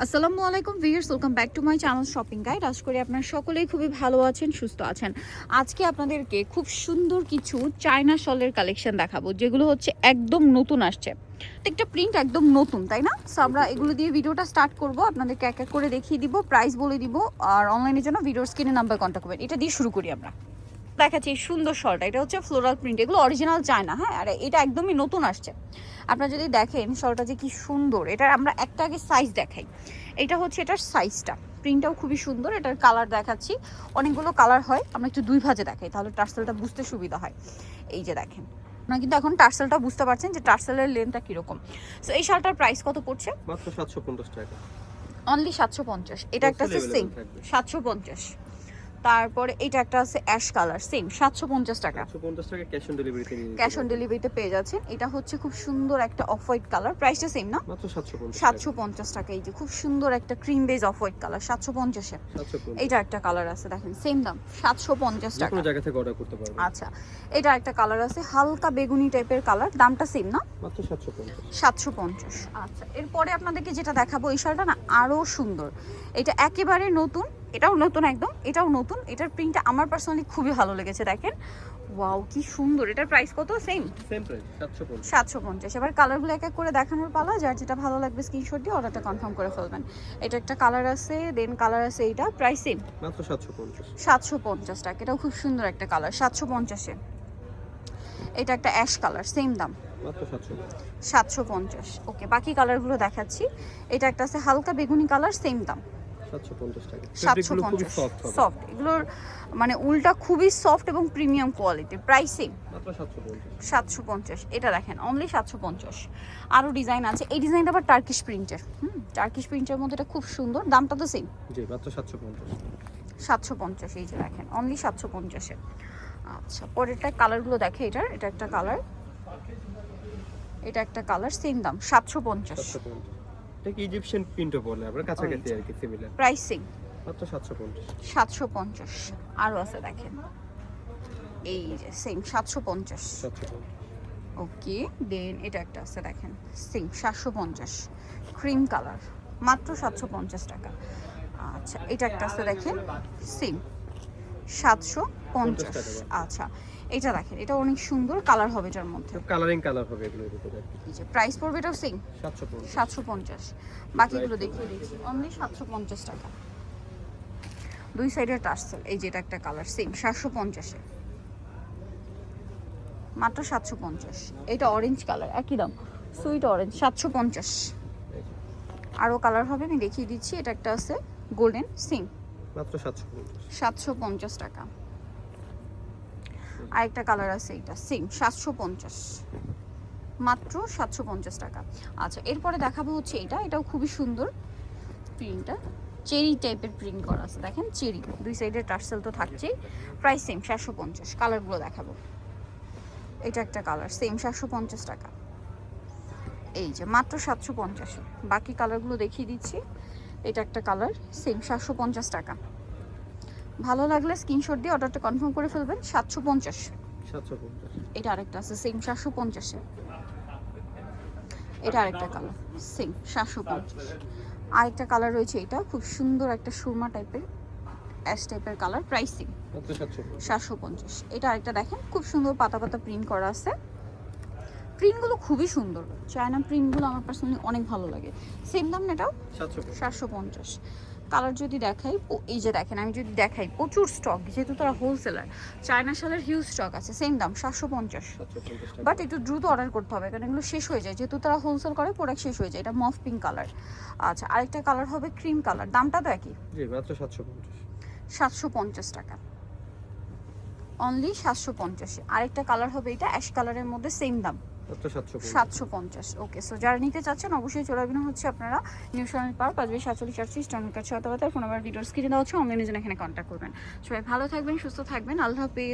আসসালামু আলাইকুম viewers, welcome back to my channel shopping guide. আশা করি আপনারা সকলেই খুবই ভালো আছেন, সুস্থ আছেন। আজকে আপনাদেরকে খুব সুন্দর কিছু চায়না শলের কালেকশন দেখাবো, যেগুলো হচ্ছে একদম নতুন আসছে। প্রত্যেকটা প্রিন্ট একদম নতুন, তাই না? সো আমরা এগুলো দিয়ে ভিডিওটা স্টার্ট করব, আপনাদেরকে এক এক করে দেখিয়ে দিব, প্রাইস বলে দিব, আর অনলাইনের জন্য ভিডিওর স্ক্রিনে নাম্বার কন্ট্যাক্ট করবেন। এটা দিয়ে শুরু করি আমরা। দেখাচ্ছি এই সুন্দর শলটা, এটা হচ্ছে ফ্লোরাল প্রিন্ট, এগুলো অরিজিনাল চায়না, হ্যাঁ, আর এটা একদমই নতুন আসছে। আপনারা যদি দেখেন শলটা যে কি সুন্দর, এটার আমরা একটা আগে সাইজ দেখাই। এটা হচ্ছে এটার সাইজটা, প্রিন্টটাও খুবই সুন্দর। এটার কালার দেখাচ্ছি, অনেকগুলো কালার হয়, আমরা একটু দুই ভাজে দেখাই, তাহলে টার্সেলটা বুঝতে সুবিধা হয়। এই যে দেখেন, আপনারা কিন্তু এখন টার্সেলটা বুঝতে পারছেন যে টার্সেলের লেন্থটা কীরকম। সো এই শালটার প্রাইস কত পড়ছে? মাত্র 750 টাকা, অনলি 750। এটা একটা আছে সেম 750। তারপরে এটা একটা আছে অ্যাশ কালার, সেম 750 টাকা। 750 টাকা ক্যাশ অন ডেলিভারিতে নিয়ে ক্যাশ অন ডেলিভারিতে পেয়ে যাচ্ছেন। এটা হচ্ছে খুব সুন্দর একটা অফ হোয়াইট কালার, প্রাইসটা সেম না? মাত্র 750 টাকা। এই যে খুব সুন্দর একটা cream base off white colour, 750 এ। এটা একটা কালার আছে, দেখেন সেম দাম 750 টাকা। কোনো জায়গা থেকে অর্ডার করতে পারবেন। আচ্ছা, এটা একটা কালার আছে হালকা বেগুনি টাইপের কালার, দামটা সেম না? মাত্র 750। 750। আচ্ছা, এরপরে আপনাদেরকে যেটা দেখাবো, এই শালটা না আরো সুন্দর। এটা একেবারে নতুন, এটাও নতুন একদম, এটাও নতুন। এটার প্রিন্টটা আমার পার্সোনালি খুবই ভালো লেগেছে, দেখেন ওয়াও কি সুন্দর। এটার প্রাইস কত? Same price 750। 750। এবার কালারগুলো এক এক করে দেখানোর পালা, যার যেটা ভালো লাগবে স্ক্রিনশট দিয়ে অর্ডারটা কনফার্ম করে ফেলবেন। এটা একটা কালার আছে, দেন কালার আছে এইটা, প্রাইস সেম মাত্র 750। 750 টাকা। এটাও খুব সুন্দর একটা কালার, 750 এ। এটা একটা অ্যাশ কালার, সেম দাম মাত্র 750। 750। ওকে, বাকি কালারগুলো দেখাচ্ছি। এটা একটা আছে হালকা বেগুনি কালার, সেম দাম 750 টাকা। 750। সফট হবে। সফট, এগুলোর মানে উলটা খুবই সফট এবং প্রিমিয়াম কোয়ালিটির, প্রাইস সেম মাত্র 750। 750। এটা দেখেন অনলি 750। আরও ডিজাইন আছে, এই ডিজাইনটা আবার টার্কিশ প্রিন্টের। টার্কিশ প্রিন্টের মধ্যে এটা খুব সুন্দর, দামটা তো সেম জি মাত্র 750। 750। এই যে দেখেন অনলি 750 এ। আচ্ছা, পরেরটা কালারগুলো দেখে, এটা একটা কালার, এটা একটা কালার, সেম দাম 750। 750। এটা কি ইজিপশিয়ান প্রিন্টও বলে, আমরা কাছাকাছি আর কি সিমিলার। প্রাইস সেম মাত্র 750। 750। আরও আছে দেখেন, এই যে সেম 750। 750। ওকে, দেন এটা একটা আছে দেখেন, সেম 750, ক্রিম কালার, মাত্র 750 টাকা। আচ্ছা, এটা একটা আছে দেখেন, সেম 750। আচ্ছা, এটা দেখেন, এটা অনেক সুন্দর কালার হবে, এটার মধ্যে কালারিং কালার হবে এগুলোর ভিতরে। এই যে প্রাইস পড়বে এটাও সেম 750। 750। বাকিগুলো দেখিয়ে দিচ্ছি, অনলি 750 টাকা। দুই সাইডের টার্সেল, এই যে এটা একটা কালার, সেম 750 এ, মাত্র 750। এটা অরেঞ্জ কালার, একই দাম, সুইট অরেঞ্জ, 750। আরও কালার হবে, আমি দেখিয়ে দিচ্ছি। এটা একটা আছে গোল্ডেন, সেম মাত্র 750। 750 টাকা। আরেকটা কালার আছে, এটা সেম 750, মাত্র 750 টাকা। আচ্ছা, এরপরে দেখাবো হচ্ছে এটাও খুবই সুন্দর প্রিন্টটা, চেরি টাইপের প্রিন্ট করা আছে, দেখেন চেরি, দুই সাইডের টার্সেল তো থাকছেই। Price same 750। কালারগুলো দেখাবো, এটা একটা কালার, সেম 750 টাকা। এই যে মাত্র 750। বাকি কালারগুলো দেখিয়ে দিচ্ছি। এটা একটা কালার, সেম 750 টাকা। ভালো লাগলে স্ক্রিনশট দিয়ে অর্ডারটা কনফার্ম করে ফেলবেন। 750। 750। এটা আরেকটা আছে, সেম 750 এ। এটা আরেকটা কালার, সেম 750। আরেকটা কালার রয়েছে, এটা খুব সুন্দর একটা সুরমা টাইপের, অ্যাশ টাইপের কালার, প্রাইস সেম মাত্র 750। 750। এটা আরেকটা দেখেন, খুব সুন্দর পাতা পাতা প্রিন্ট করা আছে। প্রিন্টগুলো খুবই সুন্দর, চায়না প্রিন্টগুলো আমার পার্সোনালি অনেক ভালো লাগে। সেম দাম না এটাও 750। কালার যদি দেখাই, এই যে দেখেন, আমি যদি দেখাই, প্রচুর স্টক, যেহেতু তারা হোলসেলার, চায়না শালের হিউজ স্টক আছে। সেম দাম 750। বাট একটু দ্রুত অর্ডার করতে হবে, কারণ এগুলো শেষ হয়ে যায়, যেহেতু তারা হোলসেল করে, প্রোডাক্ট শেষ হয়ে যায়। এটা মফ পিঙ্ক কালার। আচ্ছা, আরেকটা কালার হবে ক্রিম কালার, দামটা তো একই, জি মাত্র 750। 750 টাকা, অনলি 750। আরেকটা কালার হবে এটা অ্যাশ কালারের মধ্যে, সেম দাম মাত্র 750। ওকে, সো যারা নিতে চাচ্ছেন অবশ্যই চলে আসবেন হচ্ছে আপনারা নিউ শরীর পার্ক 547 টাউনের কাছে, অথবা তার ফোন নাম্বার ভিডিওর স্ক্রিনে দেওয়া হচ্ছে, অনলাইনে জন্য এখানে কন্ট্যাক্ট করবেন। সবাই ভালো থাকবেন, সুস্থ থাকবেন, আল্লাহ হাফেজ।